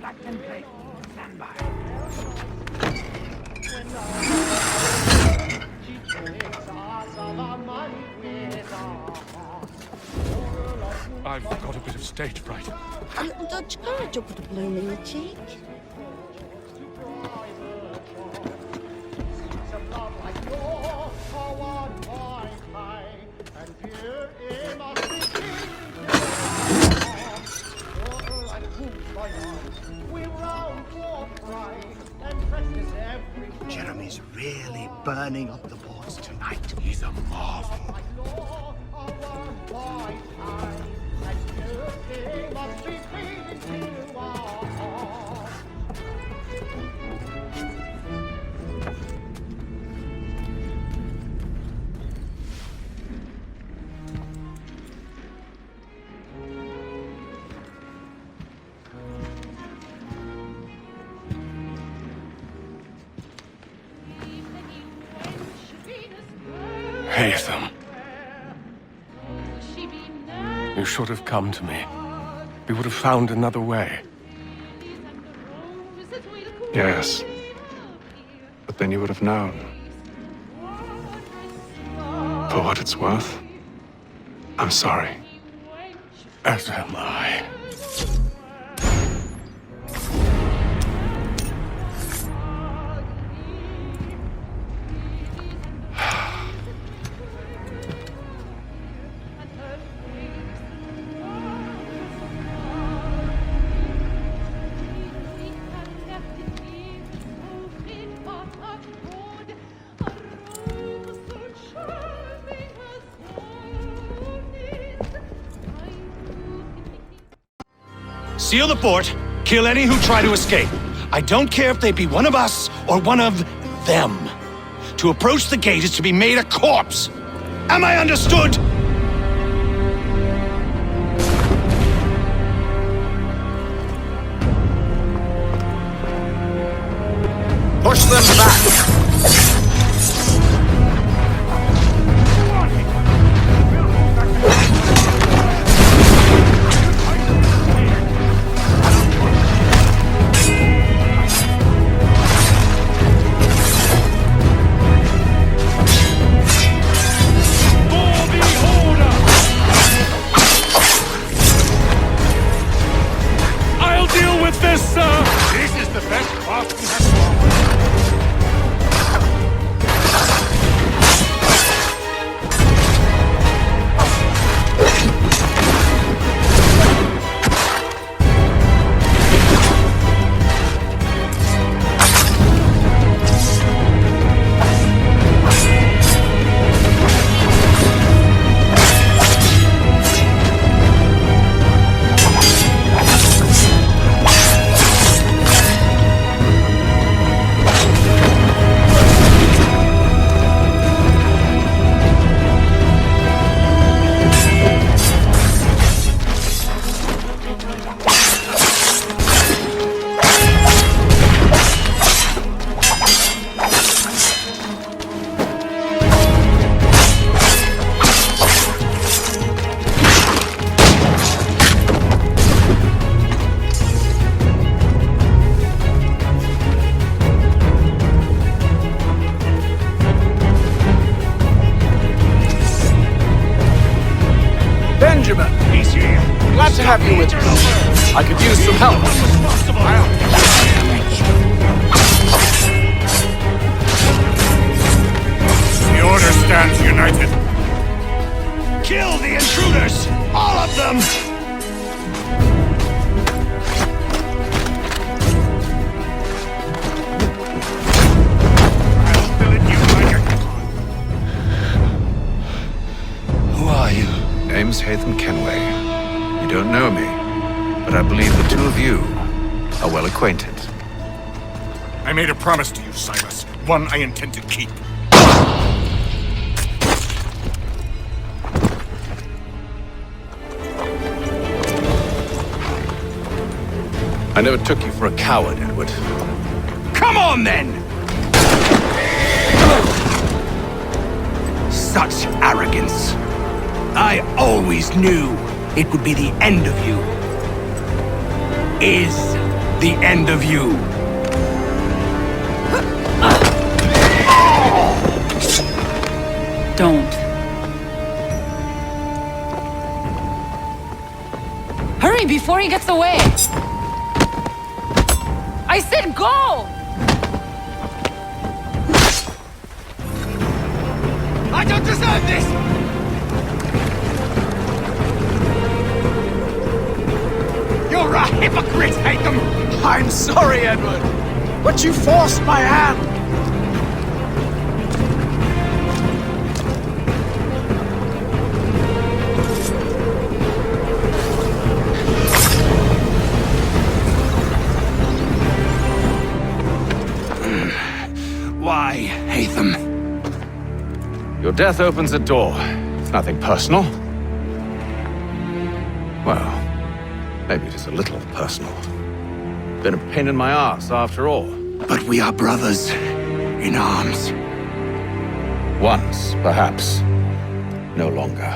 That template. Stand by. I've got a bit of stage fright. A little Dutch courage will put a bloom in the cheek. Jeremy's really burning up the boards tonight. He's a marvel. Haytham. You should have come to me. We would have found another way. Yes. But then you would have known. For what it's worth, I'm sorry. As am I. Seal the fort, kill any who try to escape. I don't care if they be one of us or one of them. To approach the gate is to be made a corpse. Am I understood? Push them back! He's here. Glad to have you with me. I could use some help. The Order stands united. Kill the intruders! All of them! I'll fill it you like a... Who are you? Name's Haytham Kenway. You don't know me, but I believe the two of you are well acquainted. I made a promise to you, Silas. One I intend to keep. I never took you for a coward, Edward. Come on, then! Such arrogance. I always knew it would be the end of you. Is the end of you. Don't. Hurry before he gets away! I said go! I don't deserve this! You're a hypocrite, Hatham! I'm sorry, Edward, but you forced my hand. Why, Hatham? Your death opens a door. It's nothing personal. Well, maybe it is a little personal. Been a pain in my ass, after all. But we are brothers in arms. Once, perhaps. No longer.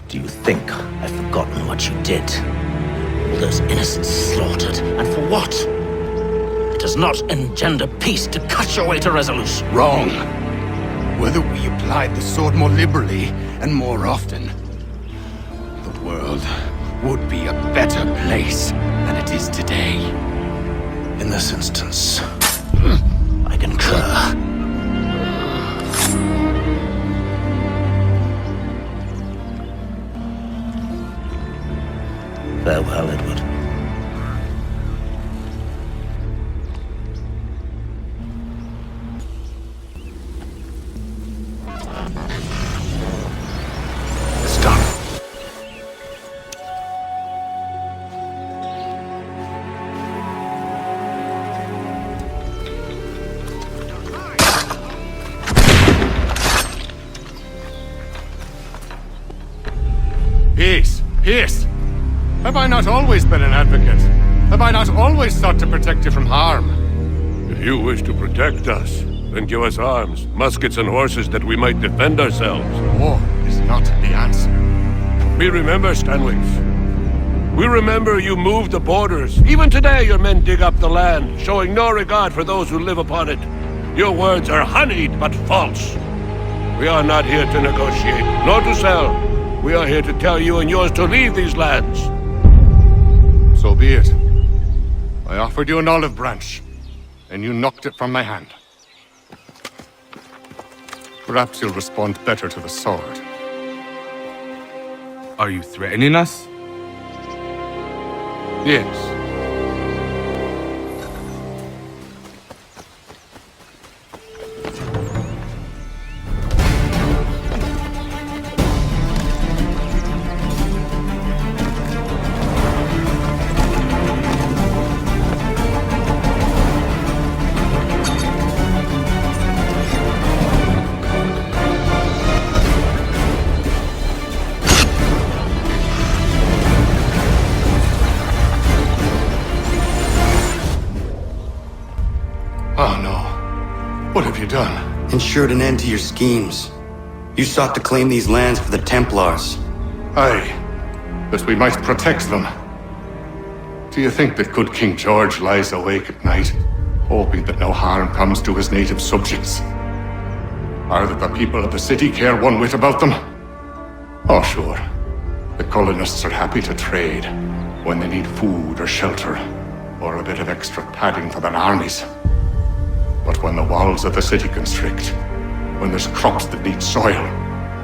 Do you think I've forgotten what you did? All those innocents slaughtered, and for what? It does not engender peace to cut your way to resolution. Wrong. Whether we applied the sword more liberally and more often, the world would be a better place than it is today. In this instance, I concur. Farewell, Edward. It's done. Peace! Peace! Have I not always been an advocate? Have I not always sought to protect you from harm? If you wish to protect us, then give us arms, muskets and horses that we might defend ourselves. War is not the answer. We remember, Stanwix. We remember you moved the borders. Even today your men dig up the land, showing no regard for those who live upon it. Your words are honeyed but false. We are not here to negotiate, nor to sell. We are here to tell you and yours to leave these lands. So be it. I offered you an olive branch, and you knocked it from my hand. Perhaps you'll respond better to the sword. Are you threatening us? Yes. Oh no. What have you done? Ensured an end to your schemes. You sought to claim these lands for the Templars. Aye, that we might protect them. Do you think that good King George lies awake at night, hoping that no harm comes to his native subjects? Or that the people of the city care one whit about them? Oh, sure. The colonists are happy to trade when they need food or shelter, or a bit of extra padding for their armies. But when the walls of the city constrict, when there's crops that need soil,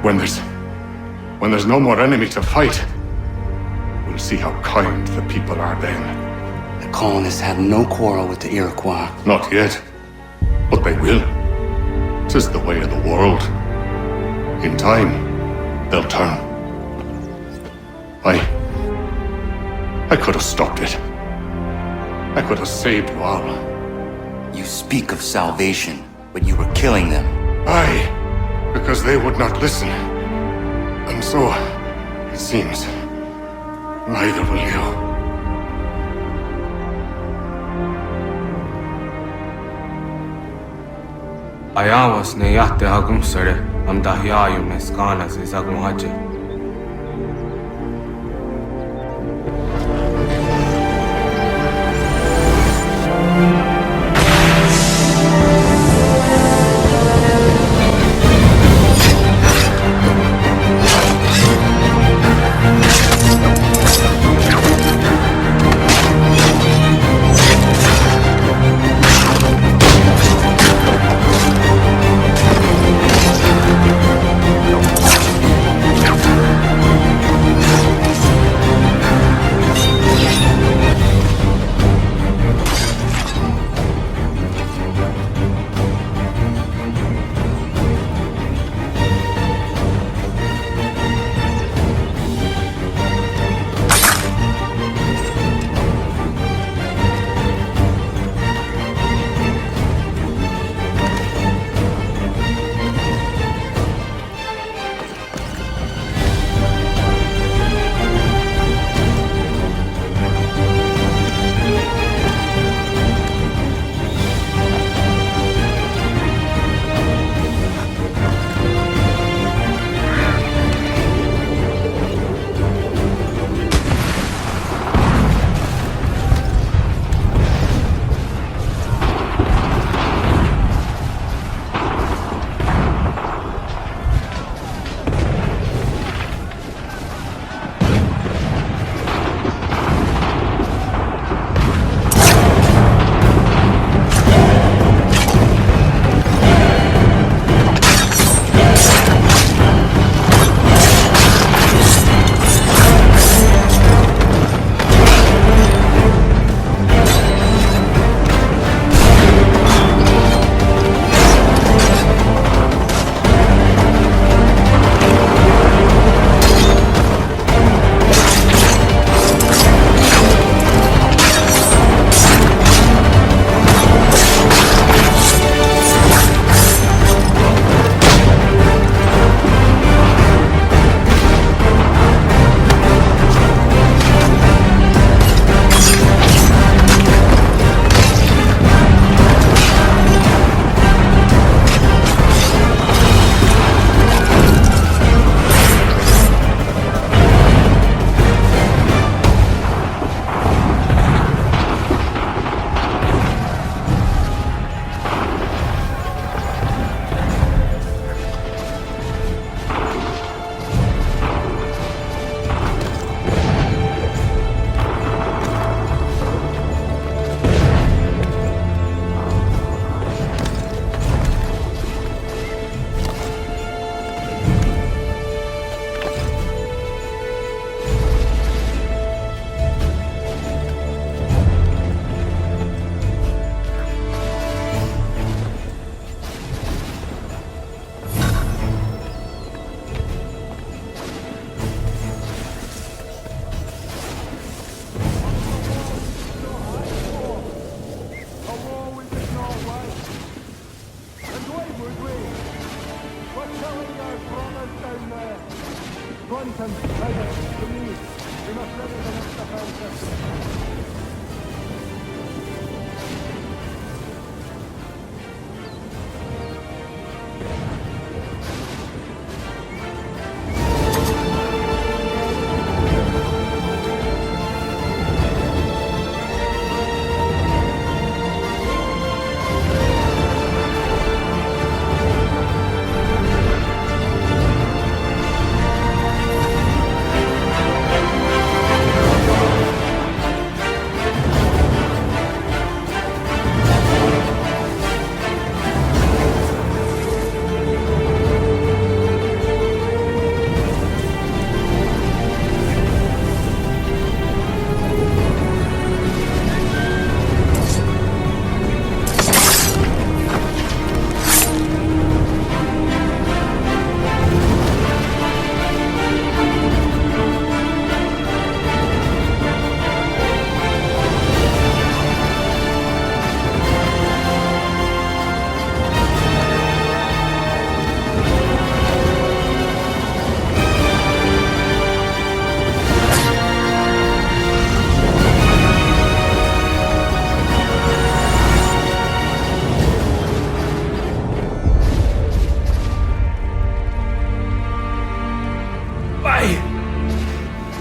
when there's no more enemy to fight, we'll see how kind the people are then. The colonists have no quarrel with the Iroquois. Not yet, but they will. 'Tis the way of the world. In time, they'll turn. I could have stopped it. I could have saved you all. You speak of salvation, but you were killing them. Aye, because they would not listen. And so, it seems, neither will you. Ayawas ne yahte hagum sare, am dahyayu meskana se zagum haje.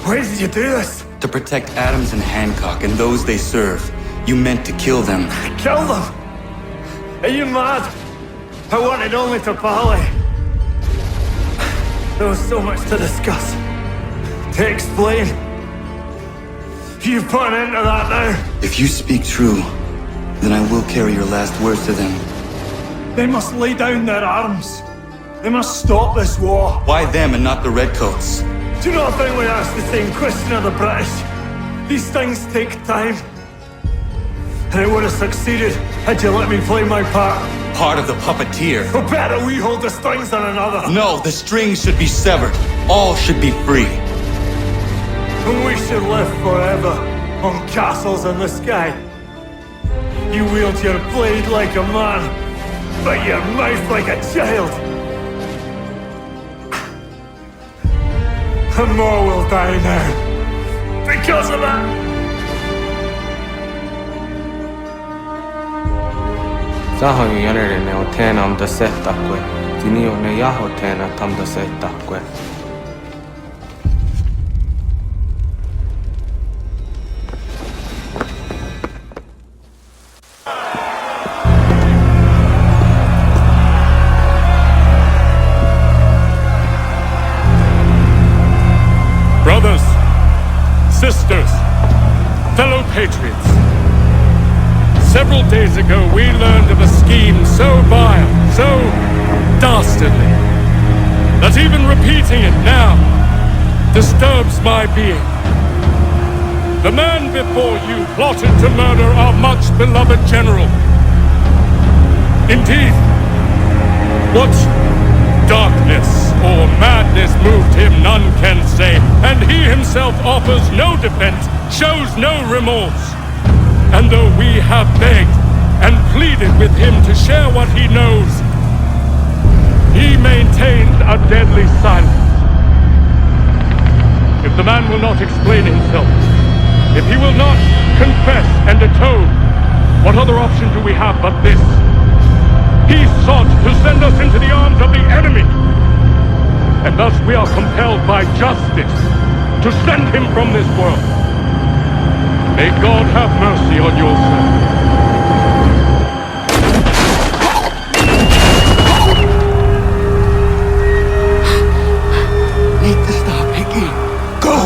Why did you do this? To protect Adams and Hancock and those they serve. You meant to kill them. Kill them? Are you mad? I wanted only to parley. There was so much to discuss, to explain. You put an end to that now. If you speak true, then I will carry your last words to them. They must lay down their arms. They must stop this war. Why them and not the Redcoats? Do you not think we asked the same question of the British? These things take time. And it would have succeeded had you let me play my part. Part of the puppeteer. Or better, we hold the strings on another. No, the strings should be severed. All should be free. And we should live forever on castles in the sky. You wield your blade like a man, but your mouth like a child. And more will die now. Because of that. Zaho yanere ne otena am da setta que. Tinio ne yaho tena tam da setta que. Brothers, sisters, fellow patriots. Several days ago, we learned of a scheme so vile, so dastardly, that even repeating it now disturbs my being. The man before you plotted to murder our much-beloved general. Indeed, what darkness or madness moved him, none can say, and he himself offers no defense, shows no remorse. And though we have begged and pleaded with him to share what he knows, he maintains a deadly silence. If the man will not explain himself, if he will not confess and atone, what other option do we have but this? He sought to send us into the arms of the enemy, and thus we are compelled by justice to send him from this world. May God have mercy on your servant. Need to stop, Hickey. Go!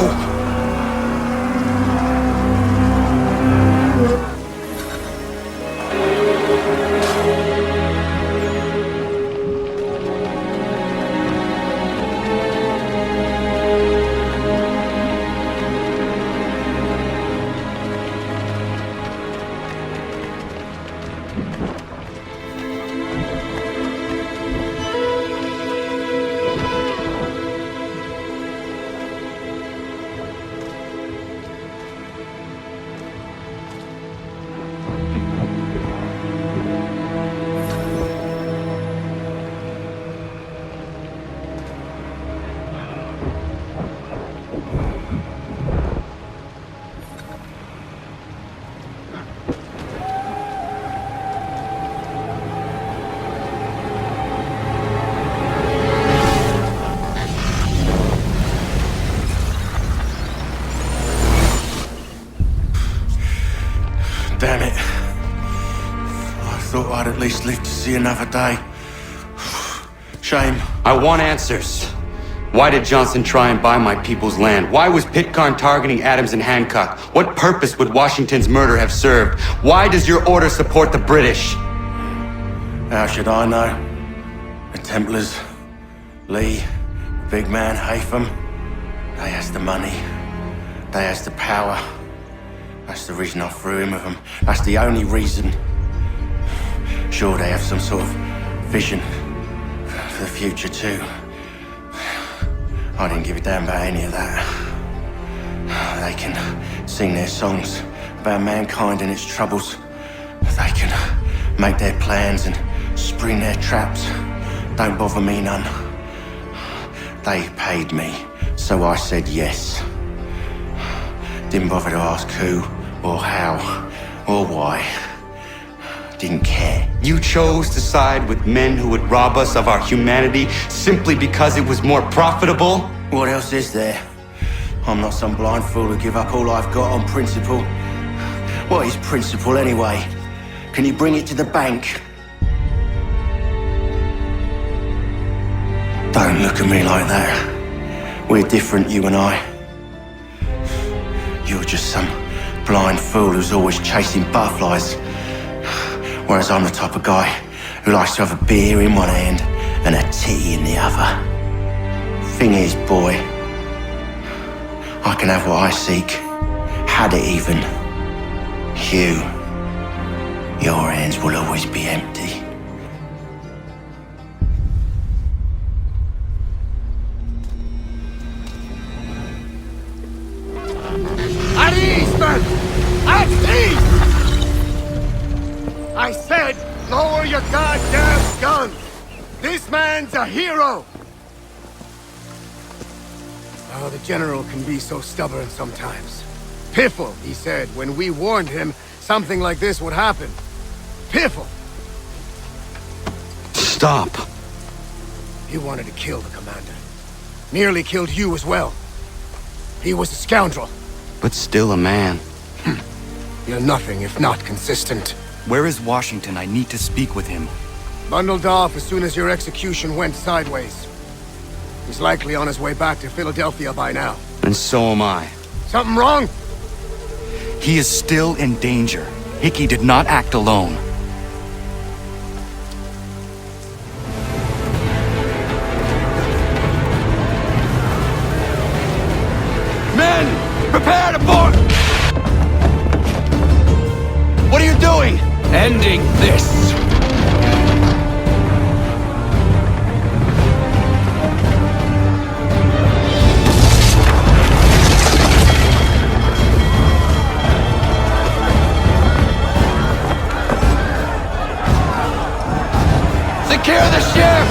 Damn it. I thought I'd at least live to see another day. Shame. I want answers. Why did Johnson try and buy my people's land? Why was Pitcairn targeting Adams and Hancock? What purpose would Washington's murder have served? Why does your order support the British? How should I know? The Templars, Lee, big man Haytham, they has the money. They has the power. That's the reason I threw in with them. That's the only reason. Sure, they have some sort of vision for the future too. I didn't give a damn about any of that. They can sing their songs about mankind and its troubles. They can make their plans and spring their traps. Don't bother me none. They paid me, so I said yes. Didn't bother to ask who, or how, or why. Didn't care. You chose to side with men who would rob us of our humanity simply because it was more profitable? What else is there? I'm not some blind fool who give up all I've got on principle. What is principle anyway? Can you bring it to the bank? Don't look at me like that. We're different, you and I. You're just some blind fool who's always chasing butterflies. Whereas I'm the type of guy who likes to have a beer in one hand and a tea in the other. Thing is, boy, I can have what I seek. Had it even. Your hands will always be empty. At ease, men! At ease! I said, lower your goddamn guns! This man's a hero! Oh, the General can be so stubborn sometimes. Piffle, he said, when we warned him something like this would happen. Piffle! Stop. He wanted to kill the commander. Nearly killed you as well. He was a scoundrel. But still a man. You're nothing if not consistent. Where is Washington? I need to speak with him. Bundled off as soon as your execution went sideways. He's likely on his way back to Philadelphia by now. And so am I. Something wrong? He is still in danger. Hickey did not act alone. Men! Prepare to board! What are you doing? Ending this! Secure the ship!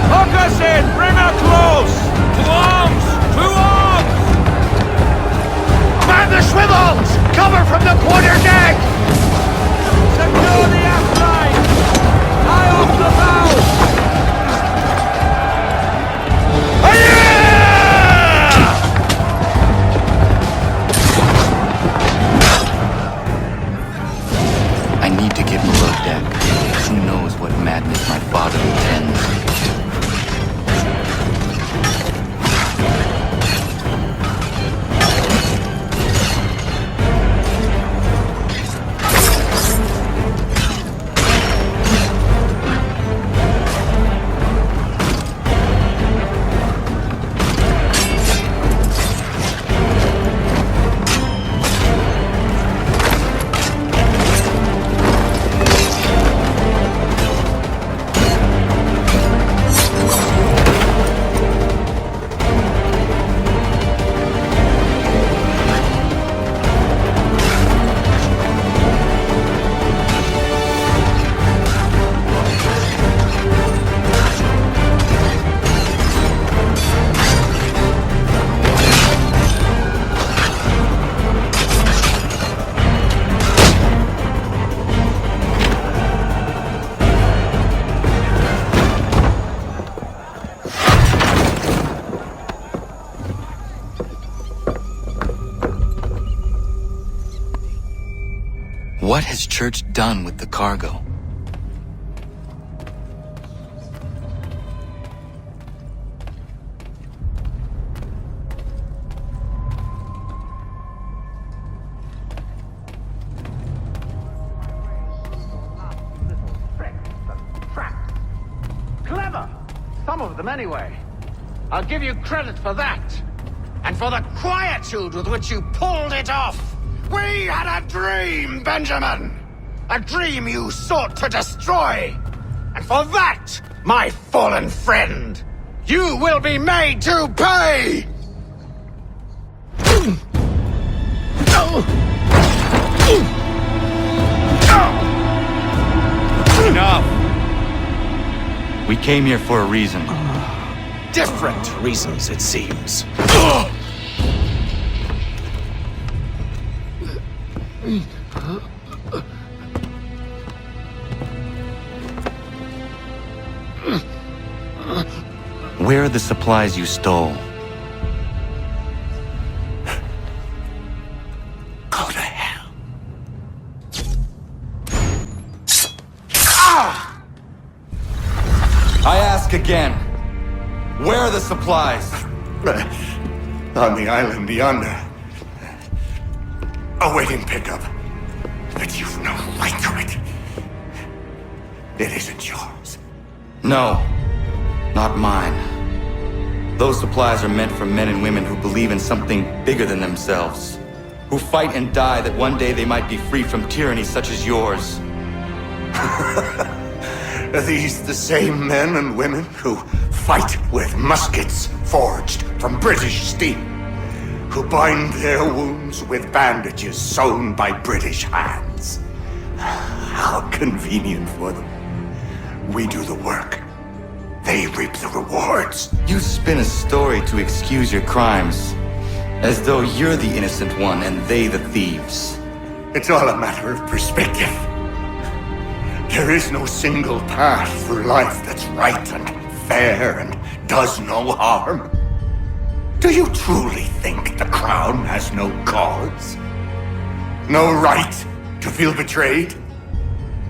Hook us in! Bring her close! To arms! To arms! Man the swivels! Cover from the quarter deck! Secure the aft line! Tie off the bow! I need to get below deck. Who knows what madness my father intends? What has Church done with the cargo? Clever! Some of them anyway. I'll give you credit for that. And for the quietude with which you pulled it off. We had a dream, Benjamin! A dream you sought to destroy! And for that, my fallen friend, you will be made to pay! Enough! We came here for a reason. Different reasons, it seems. Where are the supplies you stole? Go to hell. I ask again. Where are the supplies? On the island yonder. Awaiting pickup. But you've no right to it. It isn't yours. No, not mine. Those supplies are meant for men and women who believe in something bigger than themselves. Who fight and die that one day they might be free from tyranny such as yours. Are these the same men and women who fight with muskets forged from British steel? Who bind their wounds with bandages sewn by British hands? How convenient for them. We do the work. They reap the rewards. You spin a story to excuse your crimes, as though you're the innocent one and they the thieves. It's all a matter of perspective. There is no single path through life that's right and fair and does no harm. Do you truly think the Crown has no cause? No right to feel betrayed?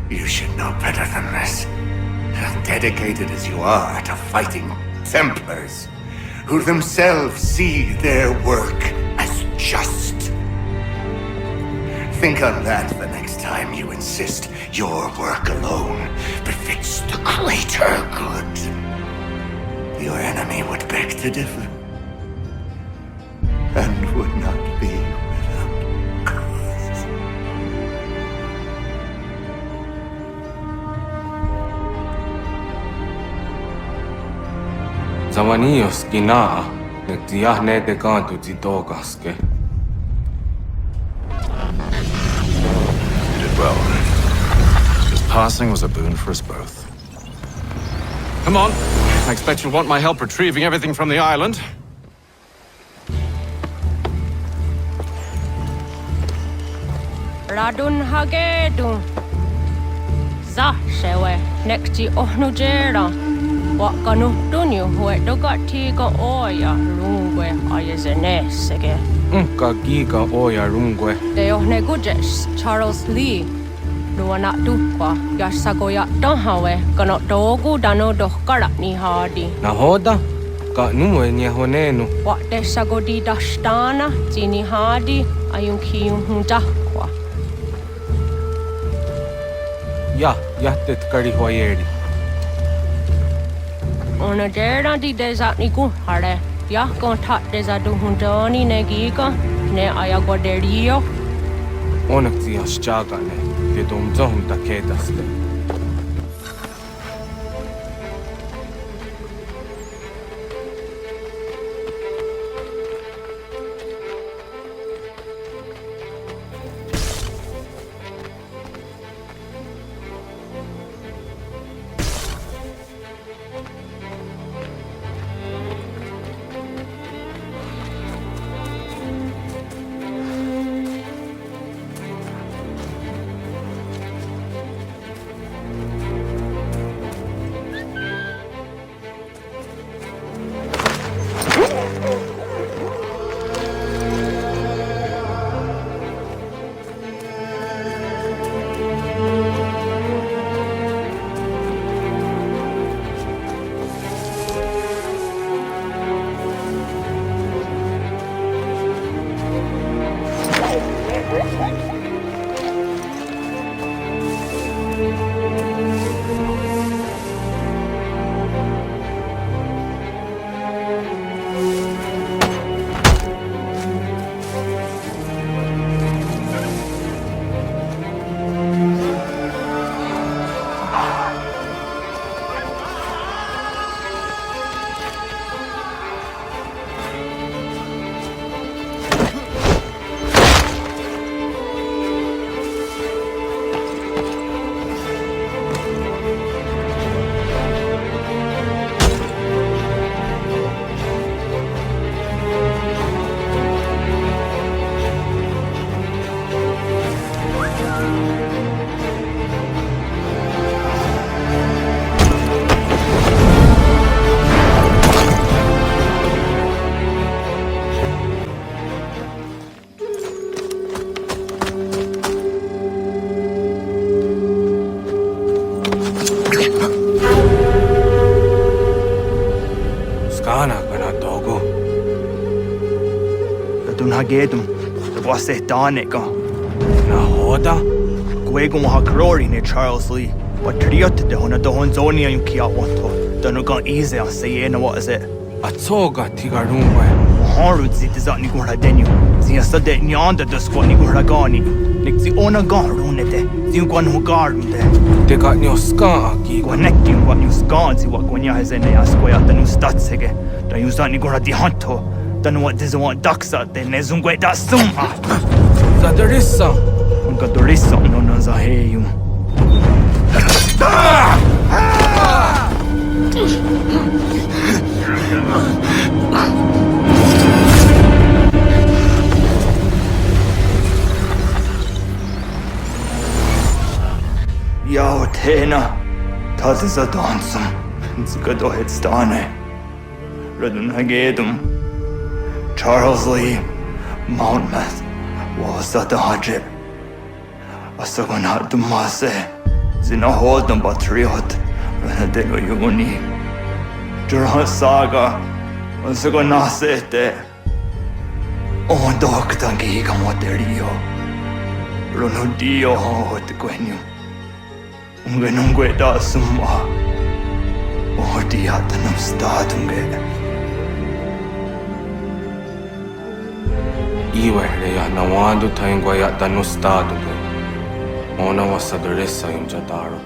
You should know better than this. Dedicated as you are to fighting Templars, who themselves see their work as just. Think on that the next time you insist your work alone befits the greater good. Your enemy would beg to differ, and would not be without cause. Zavanios kinaa, nektiahne te kantu zitokaske. You did well. His passing was a boon for us both. Come on. I expect you'll want my help retrieving everything from the island. Radun hagedun. Za shewe nekti ohnujera. Wakanu dunyu huedoga tiga oya rungwe ayezenesege. Unka giga oya rungwe. Te ohne gujes Charles Lee. Luana dukwa yasagoya donhawe kano dogu dano dohkara ni hadi. Nahoda? Ka numwe nye honenu. Wakte sagodi dashtana tini hadi ayun kiyun hundakwa. Ja, jättet kari hoyeri. Ona dera di deza ni kuhare. Ya kontak deza du hundani negiga ne ayagoderio. Onneksi jos chagane, te domzohum ta kedaste. gedum. Det var sett danika. Na hoda. Gwego ha glory ne Charles Lee. What triot de hona do hon zonia yung kia wanto. Dano gan easy on say na what is it? Atsoga tigarumwe. Harud zit zat ni gora denyu. Zia sade ni anda de squat ni gora gani. Nik zi ona garunete. Zi gwan ho garunde. De got ni oska aki. Connecti un gwan yus gan zi wat gwanya hezene askoya tanu statsege. Da yus ni gora di hanto. Dano what dizo want daksa de ne zungwe da summa. Zadarissa. Unka dorissa no na za heyu. Yao tena, das ist ein Dansum. Sogar doch jetzt da ne. Redden hagedum. Charles Lee, Mountmouth, was that the hajib? Asagon hat du masse. Sina hodum patriot. Renadelo yuni. Jurhan saga. Asagon nasete. On dokta giga moderio. Ronudio hot gwenyu. Unge da summa. Odia tanum statunge. Iwe ya nawando taingwa ya tanu statunge. Ona wasadoresa yung jataro.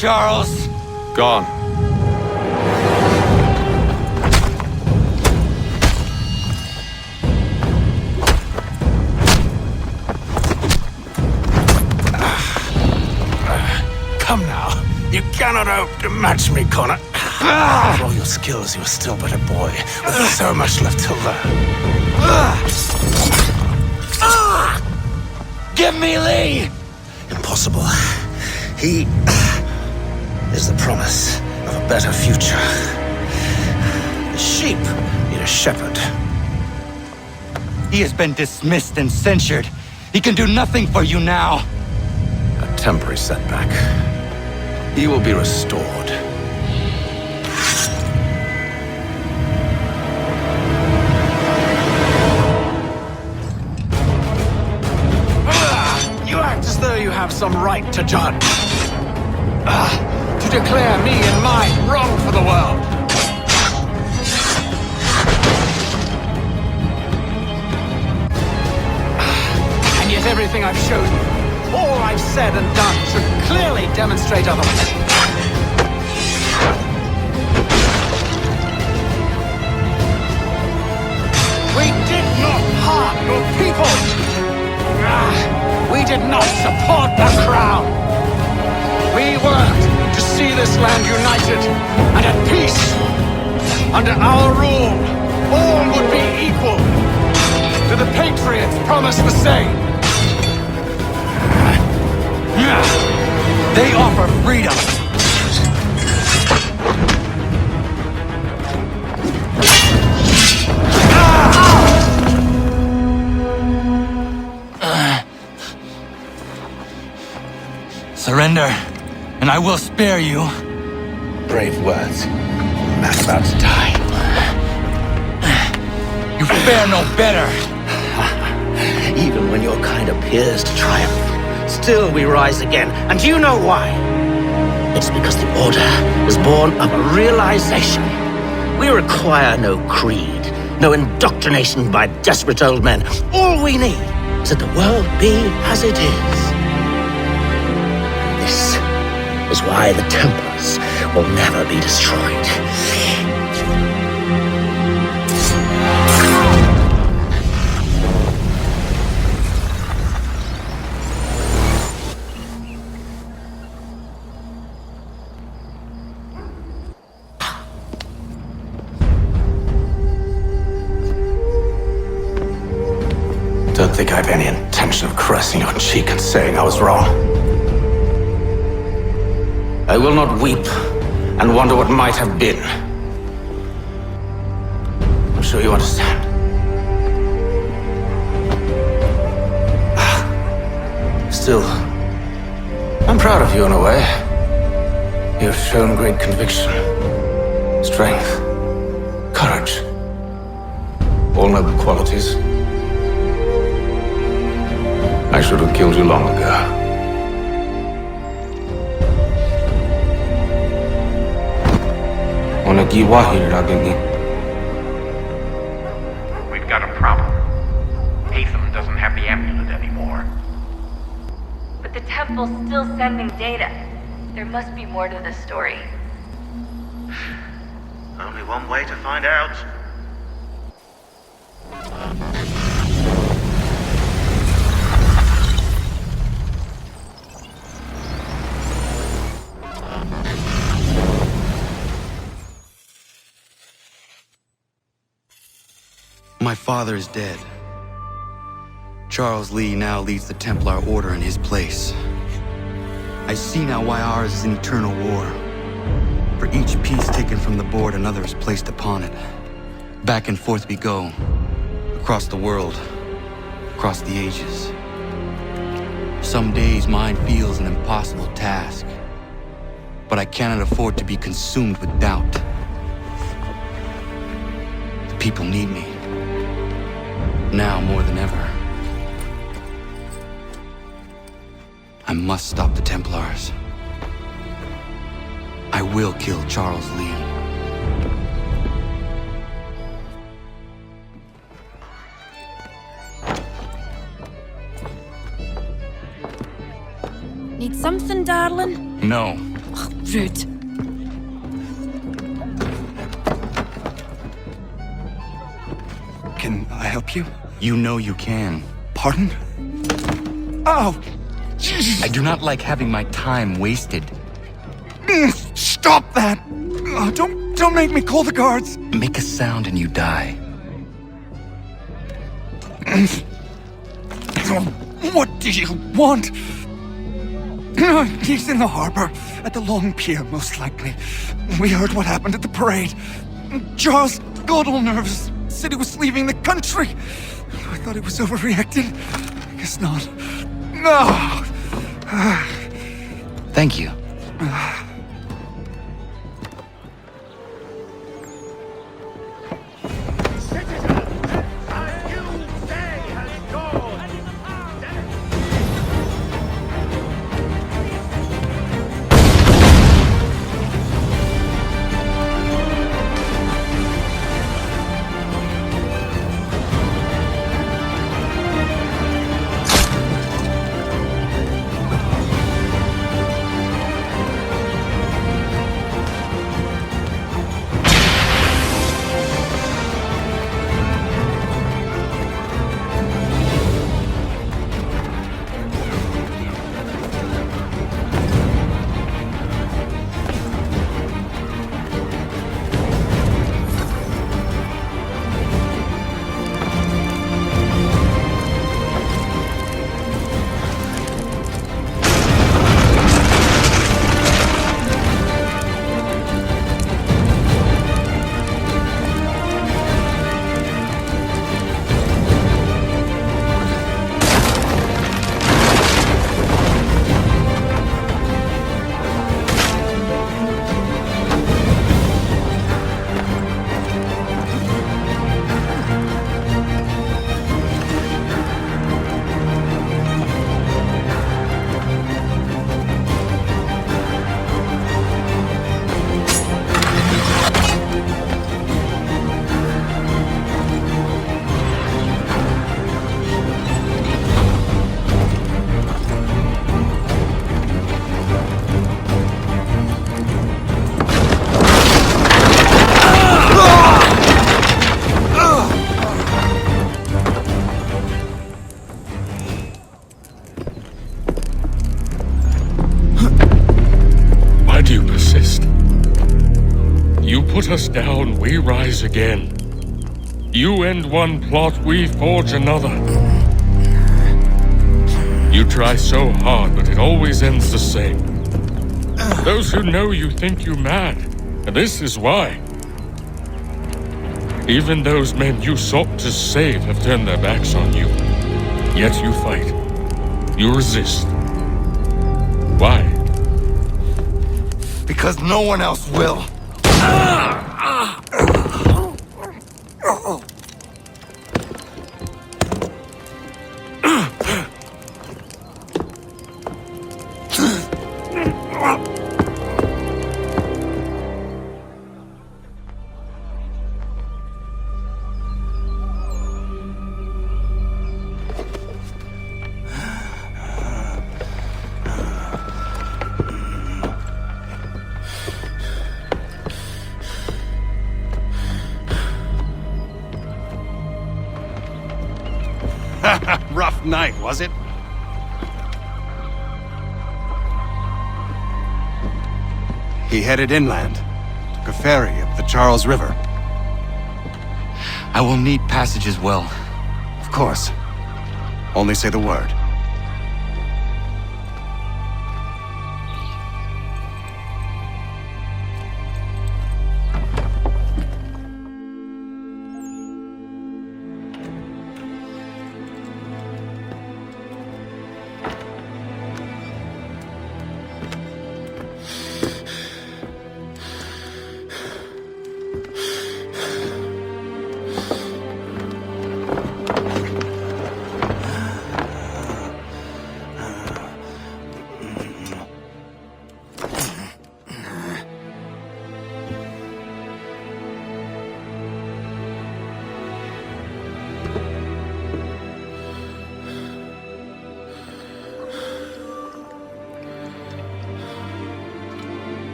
Charles? Gone. Come now. You cannot hope to match me, Connor. For all your skills, you're still but a boy, with so much left to learn. Give me Lee! Impossible. He is the promise of a better future. The sheep need a shepherd. He has been dismissed and censured. He can do nothing for you now. A temporary setback. He will be restored. You act as though you have some right to judge. To declare me and mine wrong for the world. And yet everything I've shown you, all I've said and done, should clearly demonstrate otherwise. We did not harm your people. We did not support the crown. We worked to see this land united and at peace. Under our rule, all would be equal. To the patriots promised the same. They offer freedom. surrender, and I will spare you. Brave words. Man about to die. You fare no better. Even when your kind appears to triumph, still we rise again. And do you know why? It's because the Order is born of a realization. We require no creed, no indoctrination by desperate old men. All we need is that the world be as it is. This is why the Templars will never be destroyed. Don't think I've any intention of caressing your cheek and saying I was wrong. I will not weep and wonder what might have been. I'm sure you understand. Still, I'm proud of you in a way. You've shown great conviction, strength, courage. All noble qualities. I should have killed you long ago. We've got a problem. Hatham doesn't have the amulet anymore. But the temple's still sending data. There must be more to this story. Only one way to find out. My father is dead. Charles Lee now leads the Templar Order in his place. I see now why ours is an eternal war. For each piece taken from the board, another is placed upon it. Back and forth we go. Across the world. Across the ages. Some days mine feels an impossible task. But I cannot afford to be consumed with doubt. The people need me. Now more than ever. I must stop the Templars. I will kill Charles Lee. Need something, darling? No. Ugh, rude. Can I help you? You know you can. Pardon? Oh! I do not like having my time wasted. Stop that! Don't make me call the guards! Make a sound and you die. What do you want? He's in the harbor, at the Long Pier, most likely. We heard what happened at the parade. Charles got all nervous, said he was leaving the country. I thought he was overreacting. I guess not. No! Thank you. us down, we rise again. You end one plot, we forge another. You try so hard, but it always ends the same. Those who know you think you mad, and this is why. Even those men you sought to save have turned their backs on you. Yet you fight. You resist. Why? Because no one else will. Rough night, was it? He headed inland, took a ferry up the Charles River. I will need passage as well. Of course. Only say the word.